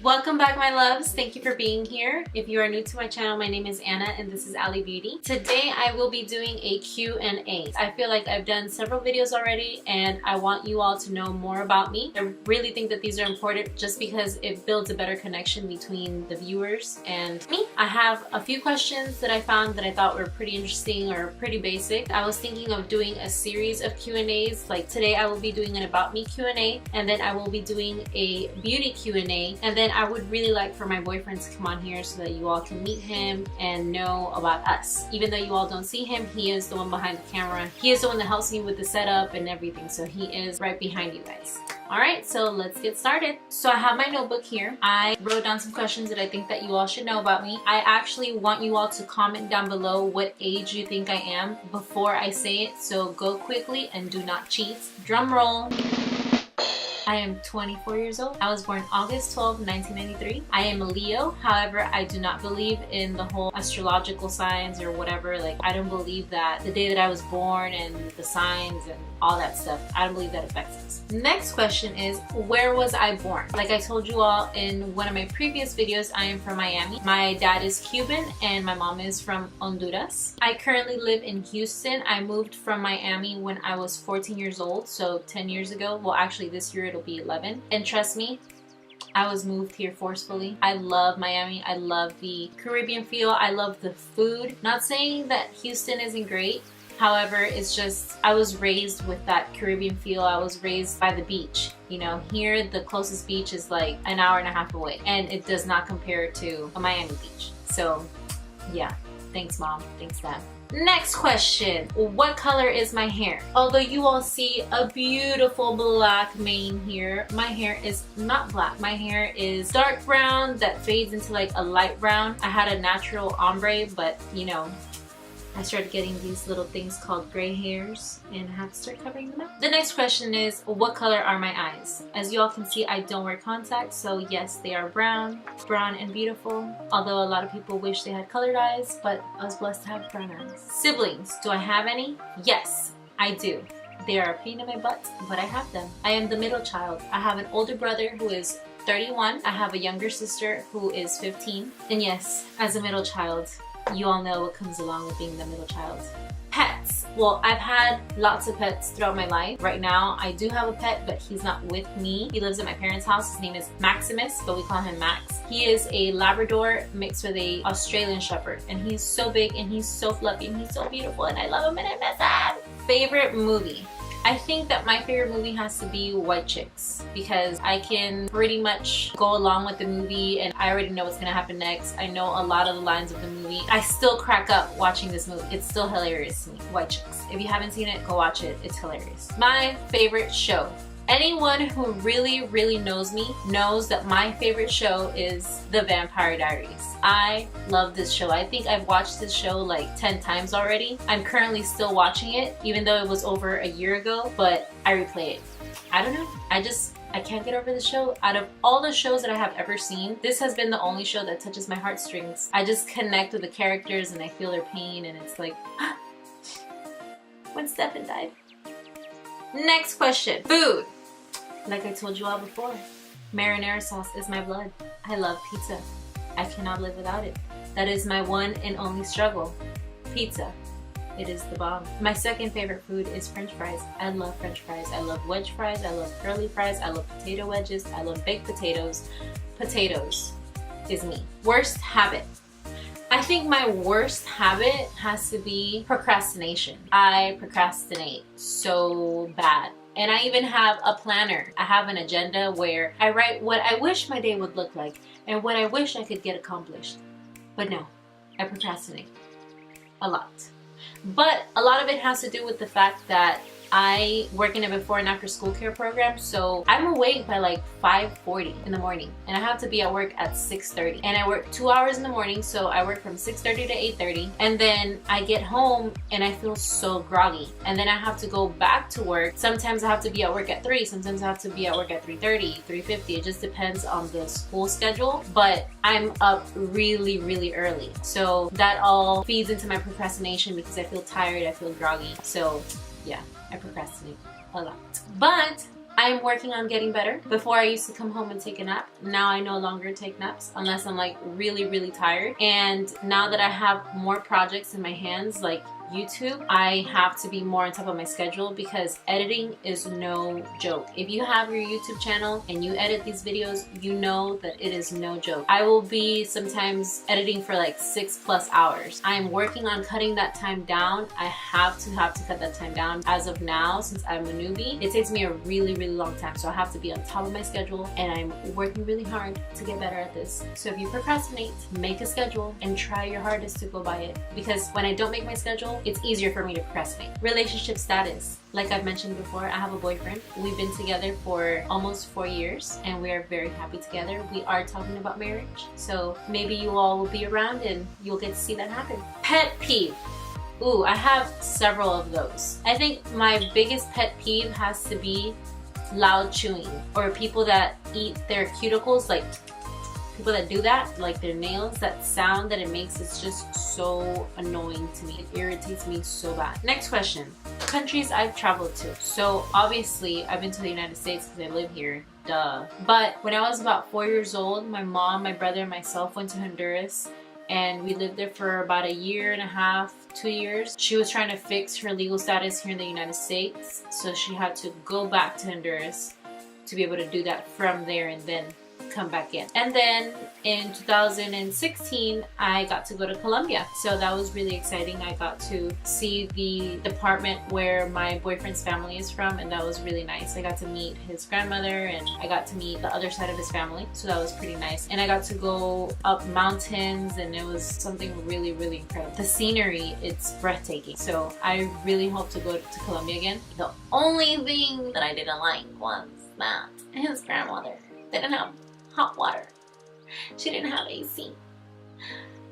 Welcome back, my loves. Thank you for being here. If you are new to my channel, my name is Anna and this is Ali Beauty. Today I will be doing a Q&A. I feel like I've done several videos already and I want you all to know more about me. I really think that these are important just because it builds a better connection between the viewers and me. I have a few questions that I found that I thought were pretty interesting or pretty basic. I was thinking of doing a series of Q&As. Like today I will be doing an About Me Q&A, and then I will be doing a beauty Q&A, and then I would really like for my boyfriend to come on here so that you all can meet him and know about us. Even though you all don't see him, he is the one behind the camera. He is the one that helps me with the setup and everything, so he is right behind you guys. Alright, so let's get started. So I have my notebook here. I wrote down some questions that I think that you all should know about me. I actually want you all to comment down below what age you think I am before I say it, so go quickly and do not cheat. Drum roll. I am 24 years old. I was born August 12, 1993. I am a Leo. However, I do not believe in the whole astrological signs or whatever. Like, I don't believe that the day that I was born and the signs and all that stuff, I don't believe that affects us. Next question is, where was I born? Like I told you all in one of my previous videos, I am from Miami. My dad is Cuban and my mom is from Honduras. I currently live in Houston. I moved from Miami when I was 14 years old, so 10 years ago. Well, actually this year it'll be 11. And trust me, I was moved here forcefully. I love Miami. I love the Caribbean feel. I love the food. Not saying that Houston isn't great. However, it's just, I was raised with that Caribbean feel. I was raised by the beach. You know, here the closest beach is like an hour and a half away, and it does not compare to a Miami beach. So yeah, thanks mom, thanks dad. Next question, what color is my hair? Although you all see a beautiful black mane here, my hair is not black. My hair is dark brown that fades into like a light brown. I had a natural ombre, but you know, I started getting these little things called gray hairs and I have to start covering them up. The next question is, what color are my eyes? As you all can see, I don't wear contacts, so yes, they are brown and beautiful. Although a lot of people wish they had colored eyes, but I was blessed to have brown eyes. Siblings, do I have any? Yes, I do. They are a pain in my butt, but I have them. I am the middle child. I have an older brother who is 31. I have a younger sister who is 15. And yes, as a middle child, you all know what comes along with being the middle child. Pets. Well, I've had lots of pets throughout my life. Right now, I do have a pet, but he's not with me. He lives at my parents' house. His name is Maximus, but we call him Max. He is a Labrador mixed with a Australian Shepherd, and he's so big and he's so fluffy and he's so beautiful and I love him and I miss him. Favorite movie? I think that my favorite movie has to be White Chicks because I can pretty much go along with the movie and I already know what's gonna happen next. I know a lot of the lines of the movie. I still crack up watching this movie. It's still hilarious to me. White Chicks. If you haven't seen it, go watch it. It's hilarious. My favorite show. Anyone who really knows me knows that my favorite show is The Vampire Diaries. I love this show. I think I've watched this show like 10 times already. I'm currently still watching it, even though it was over a year ago, but I replay it. I don't know. I can't get over the show. Out of all the shows that I have ever seen, this has been the only show that touches my heartstrings. I just connect with the characters and I feel their pain and it's like, when Stefan died. Next question, food. Like I told you all before, marinara sauce is my blood. I love pizza. I cannot live without it. That is my one and only struggle. Pizza. It is the bomb. My second favorite food is French fries. I love French fries. I love wedge fries. I love curly fries. I love potato wedges. I love baked potatoes. Potatoes is me. Worst habit. I think my worst habit has to be procrastination. I procrastinate so bad. And I even have a planner. I have an agenda where I write what I wish my day would look like and what I wish I could get accomplished. But no, I procrastinate a lot. But a lot of it has to do with the fact that I work in a before and after school care program, so I'm awake by like 5:40 in the morning and I have to be at work at 6:30, and I work 2 hours in the morning, so I work from 6:30 to 8:30, and then I get home and I feel so groggy, and then I have to go back to work. Sometimes I have to be at work at 3, sometimes I have to be at work at 3:30, 3:50. It just depends on the school schedule, but I'm up really early, so that all feeds into my procrastination because I feel tired, I feel groggy. So yeah, I procrastinate a lot. But I'm working on getting better. Before I used to come home and take a nap. Now I no longer take naps unless I'm like really tired. And now that I have more projects in my hands, like YouTube, I have to be more on top of my schedule because editing is no joke. If you have your YouTube channel and you edit these videos, you know that it is no joke. I will be sometimes editing for like 6+ hours. I'm working on cutting that time down. I have to cut that time down. As of now, since I'm a newbie, it takes me a really long time. So I have to be on top of my schedule, and I'm working really hard to get better at this. So if you procrastinate, make a schedule and try your hardest to go by it, because when I don't make my schedule, it's easier for me to procrastinate. Relationship status. Like I've mentioned before, I have a boyfriend. We've been together for almost 4 years and we are very happy together. We are talking about marriage. So maybe you all will be around and you'll get to see that happen. Pet peeve. Ooh, I have several of those. I think my biggest pet peeve has to be loud chewing, or people that eat their cuticles, like people that do that, like their nails, that sound that it makes is just so annoying to me. It irritates me so bad. Next question. Countries I've traveled to. So obviously I've been to the United States because I live here, duh. But when I was about 4 years old, my mom, my brother, and myself went to Honduras, and we lived there for about 1.5 years, 2 years. She was trying to fix her legal status here in the United States, so she had to go back to Honduras to be able to do that from there and then come back in. And then in 2016 I got to go to Colombia, so that was really exciting. I got to see the department where my boyfriend's family is from, and that was really nice. I got to meet his grandmother and I got to meet the other side of his family, so that was pretty nice. And I got to go up mountains, and it was something really incredible. The scenery, it's breathtaking. So I really hope to go to Colombia again. The only thing that I didn't like was that his grandmother didn't have hot water. She didn't have AC.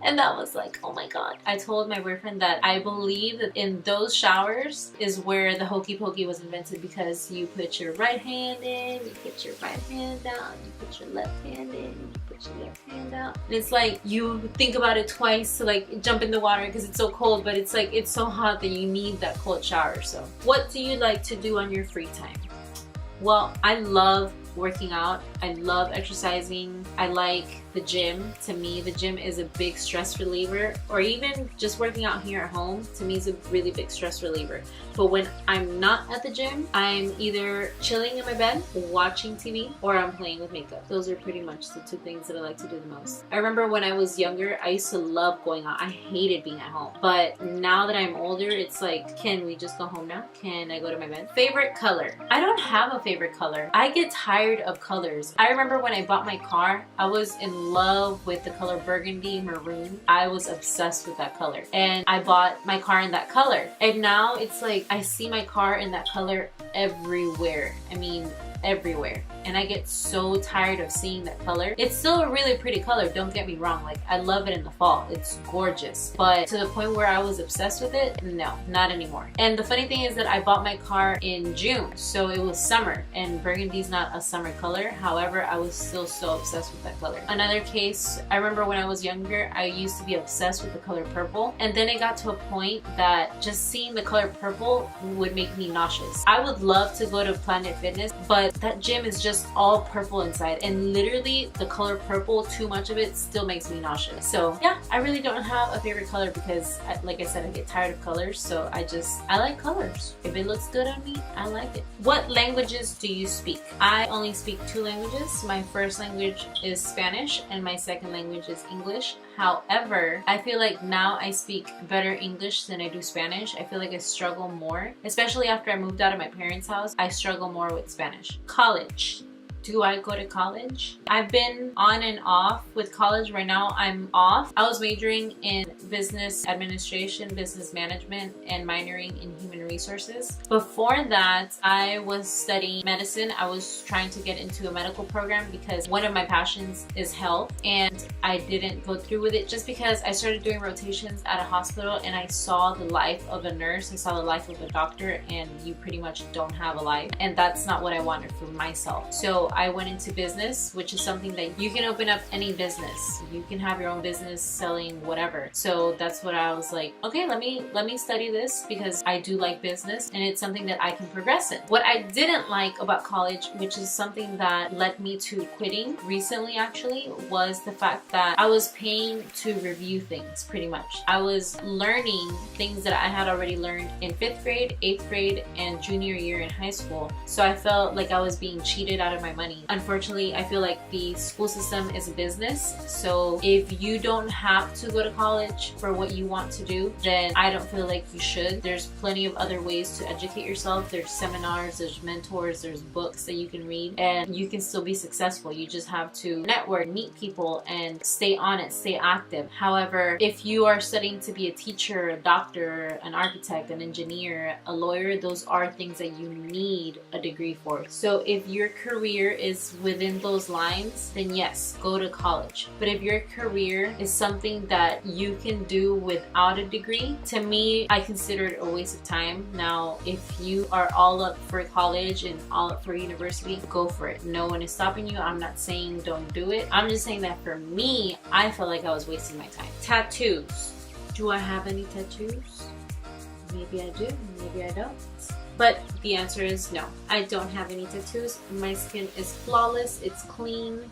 And that was like, oh my god. I told my boyfriend that I believe that in those showers is where the hokey pokey was invented, because you put your right hand in, you put your right hand out, you put your left hand in, you put your left hand out. And it's like you think about it twice to like jump in the water because it's so cold, but it's like it's so hot that you need that cold shower. So what do you like to do on your free time? Well, I love working out. I love exercising. I like the gym. To me, the gym is a big stress reliever, or even just working out here at home to me is a really big stress reliever. But when I'm not at the gym, I'm either chilling in my bed, watching TV, or I'm playing with makeup. Those are pretty much the 2 things that I like to do the most. I remember when I was younger, I used to love going out. I hated being at home. But now that I'm older, it's like, can we just go home now? Can I go to my bed? Favorite color? I don't have a favorite color. I get tired of colors. I remember when I bought my car, I was in love with the color burgundy maroon. I was obsessed with that color, and I bought my car in that color. And now it's like I see my car in that color everywhere. I mean, everywhere. And I get so tired of seeing that color. It's still a really pretty color, don't get me wrong. Like, I love it in the fall. It's gorgeous. But to the point where I was obsessed with it, no, not anymore. And the funny thing is that I bought my car in June, so it was summer, and burgundy's not a summer color. However, I was still so obsessed with that color. Another case, I remember when I was younger, I used to be obsessed with the color purple. And then it got to a point that just seeing the color purple would make me nauseous. I would love to go to Planet Fitness, but that gym is just all purple inside, and literally the color purple, too much of it still makes me nauseous. So yeah, I really don't have a favorite color because like I said, I get tired of colors. So I like colors. If it looks good on me, I like it. What languages do you speak? I only speak 2 languages. My first language is Spanish and my second language is English. However, I feel like now I speak better English than I do Spanish. I feel like I struggle more, especially after I moved out of my parents' house. I struggle more with Spanish. College. Do I go to college? I've been on and off with college. Right now I'm off. I was majoring in business administration, business management, and minoring in human resources. Before that, I was studying medicine. I was trying to get into a medical program because one of my passions is health, and I didn't go through with it just because I started doing rotations at a hospital and I saw the life of a nurse. I saw the life of a doctor, and you pretty much don't have a life, and that's not what I wanted for myself. So I went into business, which is something that you can open up any business. You can have your own business selling whatever. So that's what I was like, okay, let me study this because I do like business and it's something that I can progress in. What I didn't like about college, which is something that led me to quitting recently actually, was the fact that I was paying to review things pretty much. I was learning things that I had already learned in 5th grade, 8th grade, and junior year in high school. So I felt like I was being cheated out of my money. Unfortunately, I feel like the school system is a business. So if you don't have to go to college for what you want to do, then I don't feel like you should. There's plenty of other ways to educate yourself. There's seminars, there's mentors, there's books that you can read, and you can still be successful. You just have to network, meet people, and stay on it, stay active. However, if you are studying to be a teacher, a doctor, an architect, an engineer, a lawyer, those are things that you need a degree for. So if your career is within those lines, then yes, go to college. But if your career is something that you can do without a degree, to me, I consider it a waste of time. Now, if you are all up for college and all up for university, go for it. No one is stopping you. I'm not saying don't do it. I'm just saying that for me, I felt like I was wasting my time. Tattoos. Do I have any tattoos? Maybe I do, maybe I don't. But the answer is no. I don't have any tattoos. My skin is flawless, it's clean,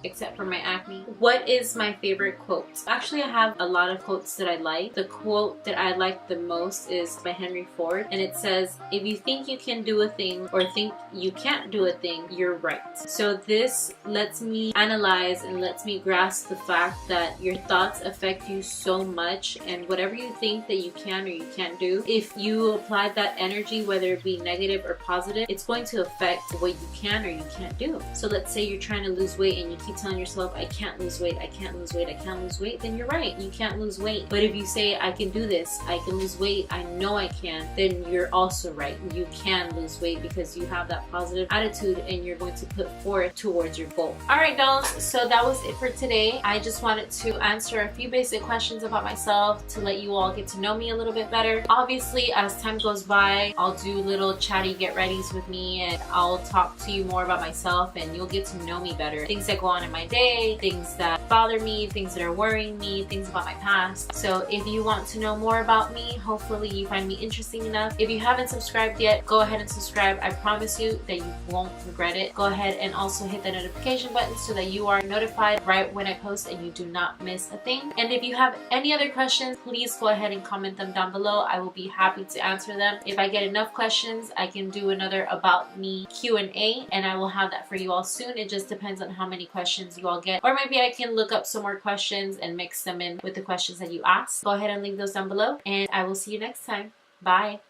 except for my acne. What is my favorite quote? Actually, I have a lot of quotes that I like. The quote that I like the most is by Henry Ford, and it says, if you think you can do a thing or think you can't do a thing, you're right. So this lets me analyze and lets me grasp the fact that your thoughts affect you so much, and whatever you think that you can or you can't do, if you apply that energy, whether it be negative or positive, it's going to affect what you can or you can't do. So let's say you're trying to lose weight and you keep telling yourself, I can't lose weight, I can't lose weight, I can't lose weight, then you're right, you can't lose weight. But if you say, I can do this, I can lose weight, I know I can, then you're also right. You can lose weight because you have that positive attitude and you're going to put forth towards your goal. Alright dolls, so that was it for today. I just wanted to answer a few basic questions about myself to let you all get to know me a little bit better. Obviously, as time goes by, I'll do little chatty get readies with me and I'll talk to you more about myself and you'll get to know me better. Things that go on in my day, things that bother me, things that are worrying me, things about my past. So if you want to know more about me, hopefully you find me interesting enough. If you haven't subscribed yet, go ahead and subscribe. I promise you that you won't regret it. Go ahead and also hit the notification button so that you are notified right when I post and you do not miss a thing. And if you have any other questions, please go ahead and comment them down below. I will be happy to answer them. If I get enough questions, I can do another about me Q&A and I will have that for you all soon. It just depends on how many questions you all get, or maybe I can look up some more questions and mix them in with the questions that you asked. Go ahead and leave those down below and I will see you next time. Bye.